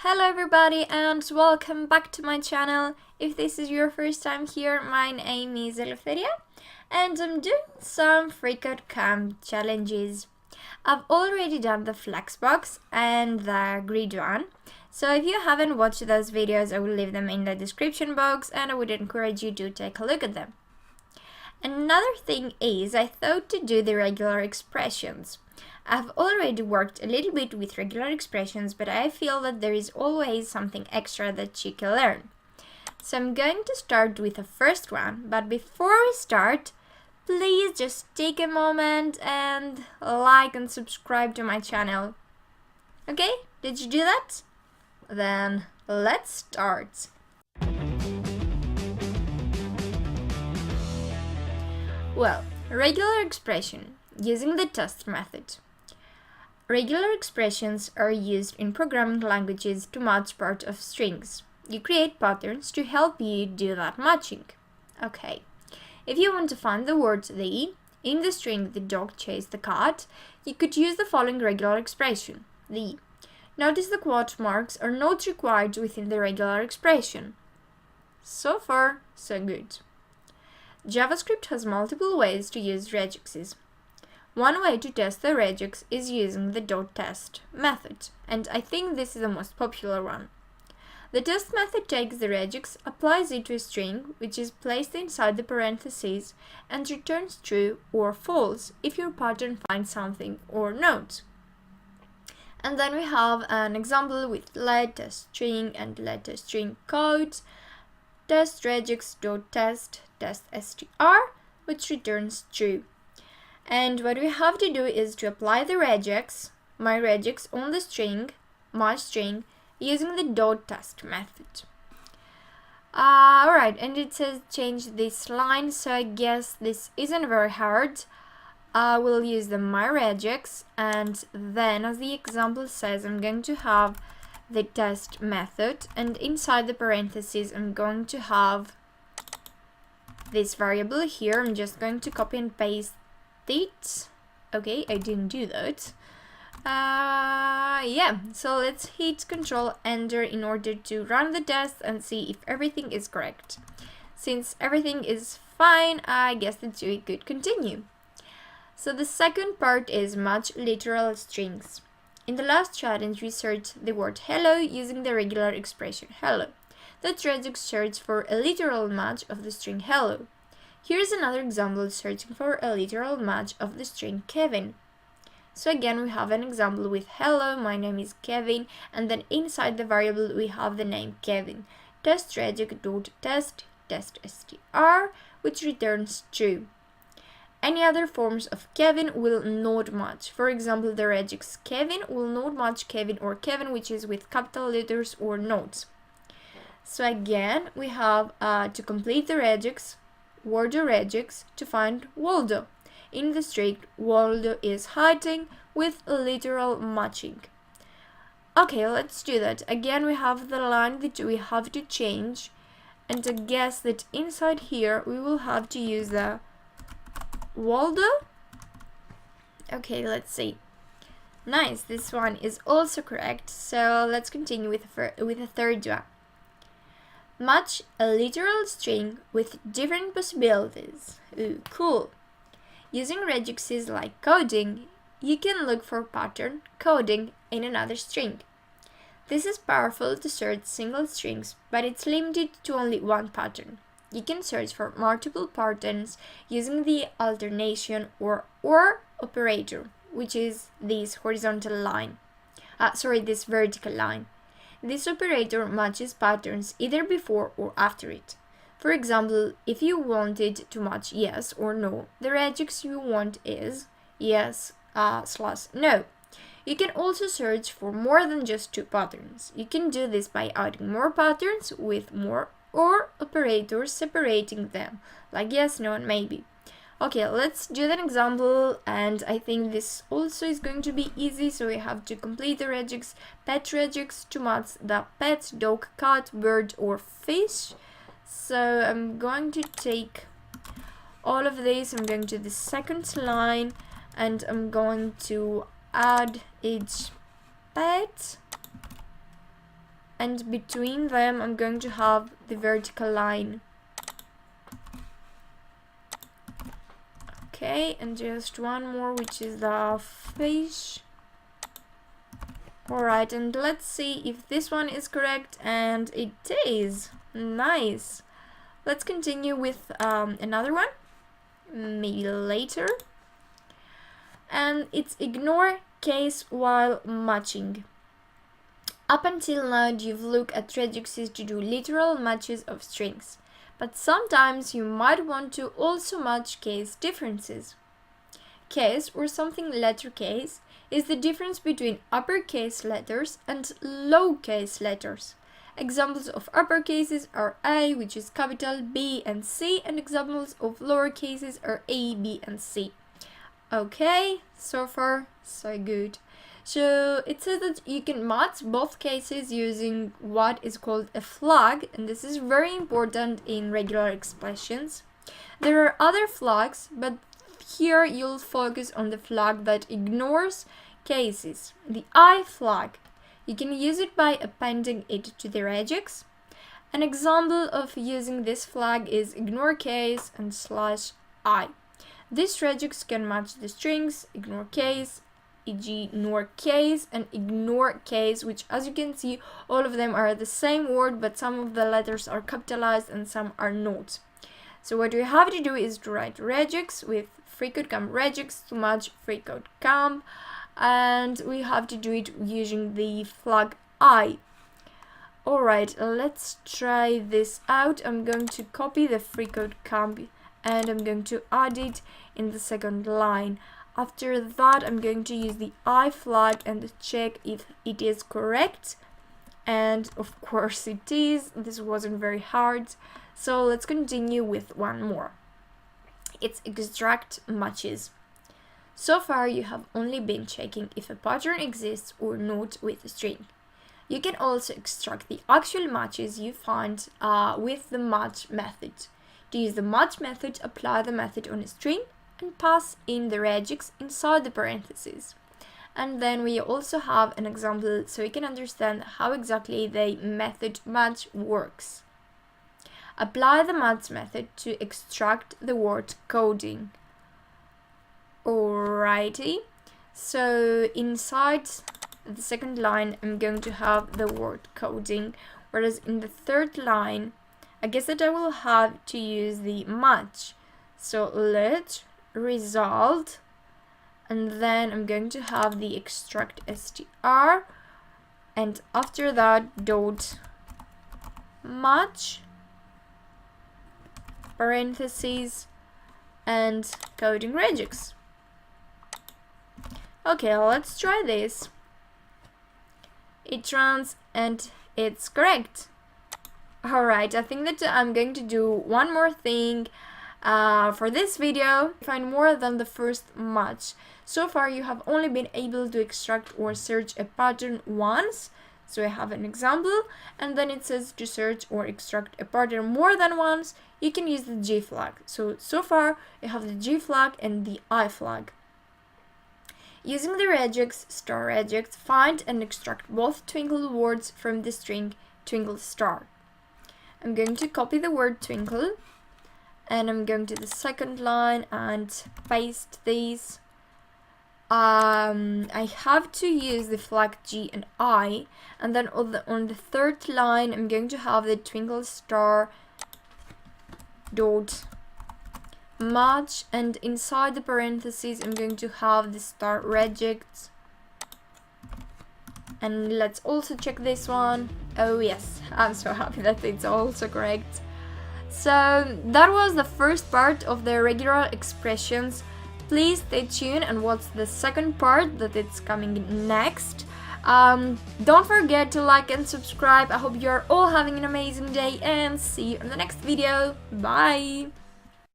Hello everybody and welcome back to my channel. If this is your first time here, my name is Eleftheria and I'm doing some FreeCodeCamp challenges. I've already done the Flexbox and the grid one, so if you haven't watched those videos I will leave them in the description box and I would encourage you to take a look at them. Another thing is I thought to do the regular expressions. I've already worked a little bit with regular expressions, but I feel that there is always something extra that you can learn. So I'm going to start with the first one, but before we start, please just take a moment and like and subscribe to my channel. Okay, did you do that? Then let's start. Well, regular expression, using the test method. Regular expressions are used in programming languages to match part of strings. You create patterns to help you do that matching. Okay, if you want to find the word the in the string the dog chased the cat, you could use the following regular expression, the. Notice the quote marks are not required within the regular expression. So far, so good. JavaScript has multiple ways to use regexes. One way to test the regex is using the .test method, and I think this is the most popular one. The test method takes the regex, applies it to a string, which is placed inside the parentheses, and returns true or false if your pattern finds something or not. And then we have an example with let test string and let test string codes, test regex.test test str, which returns true. And what we have to do is to apply the regex, my regex, on the string, my string, using the .test method. Alright, and it says change this line, so I guess this isn't very hard. I will use the my regex, and then as the example says, I'm going to have the test method, and inside the parentheses I'm going to have this variable here. I'm just going to copy and paste it. Okay, I didn't do that. Yeah, so let's hit Control Enter in order to run the test and see if everything is correct. Since everything is fine, I guess that we could continue. So the second part is match literal strings. In the last challenge, we searched the word hello using the regular expression hello. That regex searches for a literal match of the string hello. Here's another example searching for a literal match of the string Kevin. So again we have an example with hello, my name is Kevin, and then inside the variable we have the name Kevin. Test regex.test test str, which returns true. Any other forms of Kevin will not match. For example, the regex Kevin will not match Kevin or Kevin, which is with capital letters or notes. So again we have to complete the regex, Waldo regex, to find Waldo. In the string, Waldo is hiding with literal matching. Okay, let's do that. Again, we have the line that we have to change, and I guess that inside here we will have to use the Waldo. Okay, let's see. Nice, this one is also correct. So let's continue with the third one. Match a literal string with different possibilities. Ooh, cool. Using regexes like coding, you can look for pattern coding in another string. This is powerful to search single strings, but it's limited to only one pattern. You can search for multiple patterns using the alternation or operator, which is this horizontal line. This vertical line. This operator matches patterns either before or after it. For example, if you wanted to match yes or no, the regex you want is yes / no. You can also search for more than just two patterns. You can do this by adding more patterns with more or operators separating them, like yes, no, and maybe. Okay, let's do that example, and I think this also is going to be easy, so we have to complete the regex, pet regex to match the pet, dog, cat, bird, or fish. So I'm going to take all of this, I'm going to the second line, and I'm going to add each pet, and between them I'm going to have the vertical line. Okay, and just one more, which is the fish. Alright, and let's see if this one is correct, and it is. Nice. Let's continue with another one, maybe later. And it's ignore case while matching. Up until now, you've looked at regexes to do literal matches of strings, but sometimes you might want to also match case differences. Case, or something letter case, is the difference between uppercase letters and lowercase letters. Examples of uppercases are A, which is capital, B and C, and examples of lowercases are A, B and C. Okay, so far so good. So it says that you can match both cases using what is called a flag, and this is very important in regular expressions. There are other flags, but here you'll focus on the flag that ignores cases, the I flag. You can use it by appending it to the regex. An example of using this flag is ignore case and /I. This regex can match the strings ignore case, e.g. ignore case and ignore case, which as you can see all of them are the same word, but some of the letters are capitalized and some are not. So what we have to do is to write regex with FreeCodeCamp regex to match FreeCodeCamp, and we have to do it using the flag I. Alright, let's try this out. I'm going to copy the FreeCodeCamp and I'm going to add it in the second line. After that, I'm going to use the I flag and check if it is correct. And of course it is. This wasn't very hard. So let's continue with one more. It's extract matches. So far you have only been checking if a pattern exists or not with a string. You can also extract the actual matches you find with the match method. To use the match method, apply the method on a string and pass in the regex inside the parentheses. And then we also have an example so you can understand how exactly the method match works. Apply the match method to extract the word coding. Alrighty, so inside the second line I'm going to have the word coding, whereas in the third line I guess that I will have to use the match. So let result, and then I'm going to have the extract str, and after that dot match parentheses and coding regex. Okay, let's try this. It runs and it's correct. Alright, I think that I'm going to do one more thing for this video. Find more than the first match. So far you have only been able to extract or search a pattern once. So I have an example, and then it says to search or extract a pattern more than once, you can use the G flag. So far I have the G flag and the I flag. Using the regex star regex, find and extract both twinkle words from the string twinkle star. I'm going to copy the word twinkle and I'm going to the second line and paste these. I have to use the flag G and I, and then on the third line I'm going to have the twinkle star dot match, and inside the parentheses I'm going to have the star regex. And let's also check this one. Oh yes, I'm so happy that it's also correct. So that was the first part of the regular expressions. Please stay tuned and watch the second part that it's coming next. Don't forget to like and subscribe. I hope you're all having an amazing day and see you in the next video. Bye!